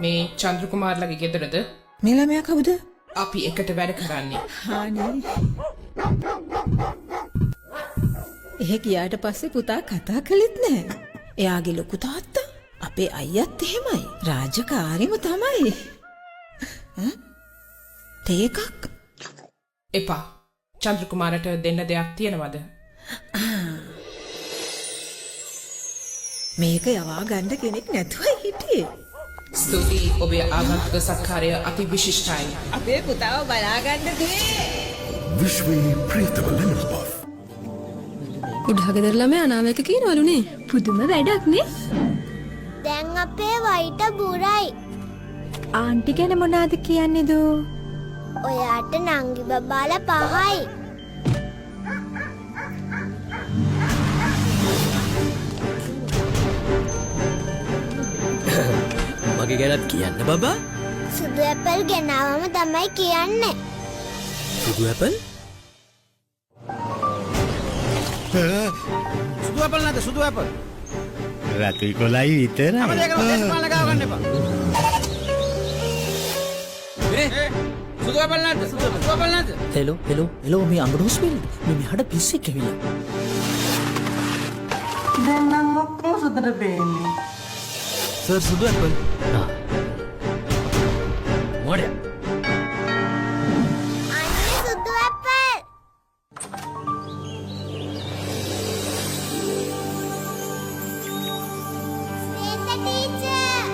මේ චන්ද්‍රකුමාරලගේ ගෙදරද? මේ ළමයා කවුද? අපි එකට වැඩ කරන්නේ. හානේ. එහෙ ගියාට පස්සේ පුතා කතා කළෙත් නැහැ. එයාගේ ලොකු තාත්තා අපේ අයියත් එහෙමයි. රාජකාරියම තමයි. තේකක් එපා. චන්ද්‍රකුමාරට දෙන්න දෙයක් තියෙනවද? මේක යවා ගන්න කෙනෙක් නැතුවයි හිටියේ. ස්තුතියි ඔබේ ආගන්තුක සත්කාරය අති විශිෂ්ටයි. අපේ පුතාව බලා ගන්න දේ. විශ්වයේ ප්‍රේතව ලෙමන් පෆ්. උඩහගෙදර ළමයා අනාවැක කියනවලුනේ. පුදුම වැඩක් නේ. දැන් අපේ වයිට බුරයි. ආන්ටි ගැන මොනවද කියන්නේ දෝ? ඔයාට නංගි බබාලා 5යි. මගේ ගැනත් කියන්න බබා. සුදු ඇපල් ගෙනාවම තමයි කියන්නේ. සුදු ඇපල්? සුදු ඇපල් නැද්ද? සුදු ඇපල්. රතුයි කොලයි විතරයි. අපේ දෙකම දේශපාලන ගාව ගන්න එපා. සුදු ඇපල් නැද්ද? සුදු ඇපල් නැද්ද? හෙලෝ මේ අඟට හොස්පිටල්. මේ මෙහාට පිස්සෙක් ඇවිල්ලා. දැන් නම් ඔක්කොම සුදුට පේන්නේ. සර් සුදු ඇපල්. මොඩේ. අනේ සුදු ඇපල්. ස්නේහ ටීචර්.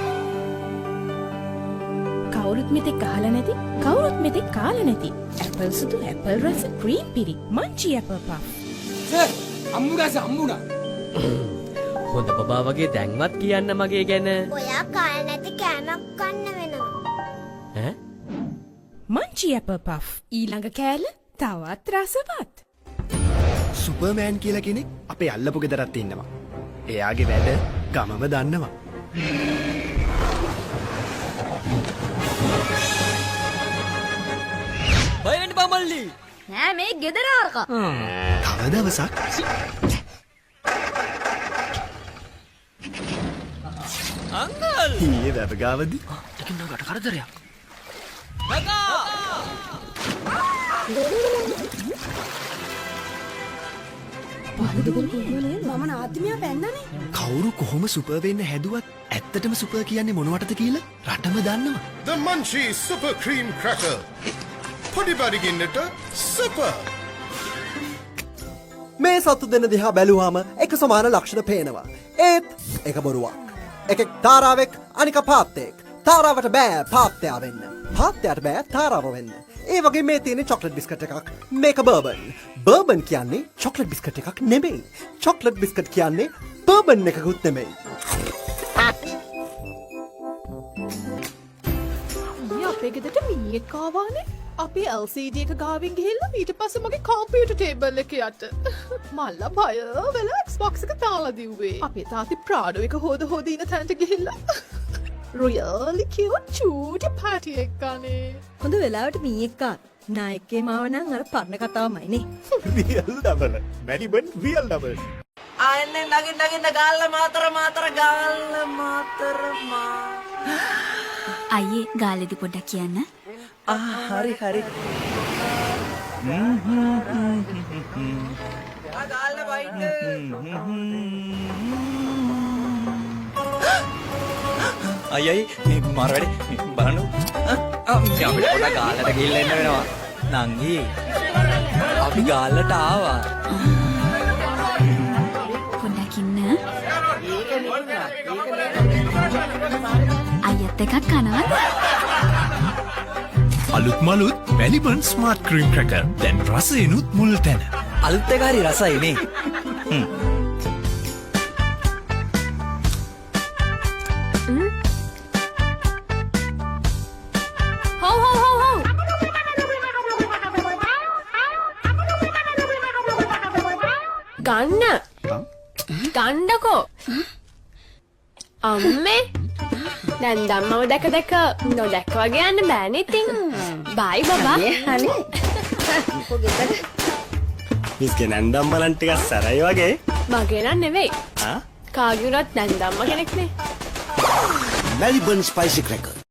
කවුරුත් මෙතෙක් අහලා නැති, කවුරුත් මෙතෙක් කාලා නැති. ඇපල් සුදු ඇපල් රස ක්‍රීම් පිරි මන්චි ඇපල් පෆ්. සර් අම්මුණා. හොඳ බබා වගේ දැන්වත් කියන්න මගේ ගැන. ඔයා කාල නැති කෑමක් කන්න වෙනවා. ඈ? මන්චි ඇපල් පෆ්. ඊළඟ කෑල්ල තවත් රසවත්. සුපර්මෑන් කියලා කෙනෙක් අපේ අල්ලපු ගෙදරත් ඉන්නවා. එයාගේ වැඩ ගමම දන්නවා. බය වෙන්න බා මල්ලි. නෑ මේ ගෙදර ආරක. තව දවසක් අංකල්. ඊයේ වැපගාවදී ටිකින් නගට කරදරයක්. මම නාතිමියා පැන්නනේ. කවුරු කොහොම සුපර් වෙන්න හැදුවත් ඇත්තටම සුපර් කියන්නේ මොනවටද කියලා රටම දන්නවා. The Munchie Super Cream Cracker. පොඩි බඩගින්නට සුපර්. මේ සතු දෙන්න දිහා බැලුවාම එක සමාන ලක්ෂණ පේනවා. ඒත් එක බොරුවක්. එකෙක් තාරාවෙක් අනික පාත්තෙක්. තාරාවට බෑ පාත්තයා වෙන්න. පාත්තයාට බෑ තාරාව වෙන්න. ඒ වගේ මේ තියෙන චොක්ලට් බිස්කට් එකක්. මේක බර්බන්. බර්බන් කියන්නේ චොක්ලට් බිස්කට් එකක් නෙමෙයි. චොක්ලට් බිස්කට් කියන්නේ බර්බන් එකකුත් නෙමෙයි. අපේ ගෙදරට මීයක් ආවානේ. අපේ LCD එක ගාවින් ගිහිල්ලා ඊට පස්සේ මගේ කම්පියුටර් ටේබල් එක යට මල්ලා බය වෙලා Xbox එක තාලා දිව්වේ. අපේ තාත්ති ප්‍රාඩෝ එක හොද ඉන තැනට ගිහිල්ලා really cute චූටි පාටි එකනේ. හොඳ වෙලාවට මීයක් ආ. නායකේ මාව නම් අර පරණ කතාවමයිනේ. Real double. මැඩිබන් රියල් ඩබල්. ආන්නේ නගින්න ගාල්ල මාතර අයියේ ගාලෙදි පොඩ්ඩක් කියන්න. හරි ගාල්ල වයින්ද. අයයි මාර වැඩි බලන්න. අපිට පොඩ ගාල්ලට ගිහිල්ලා එන්න වෙනවා. නංගි. අපි ගාල්ලට ආවා. පොඩ්ඩක් ඉන්න. අයියත් එකක් කනවද? අලුත් මලුත් මැලිබන් ස්මාර්ට් ක්‍රීම් ක්‍රැකර්. දැන් රසයෙනුත් මුල් තැන. අලුත් එක හරි රසයි නේ. ගන්නකෝ අම්මේ දැන් දම්මව දැක නොදැක්ක වගේ යන්න බෑනේ ඉතින් බයි බබා අනේ මිස්ගේ නැන්දම් බලන් ටිකක් සරයි වගේ. මගේ නම් නෙවෙයි කාගේ උනත් නැන්දම්ම කෙනෙක්නේ. Melbourne spicy cracker.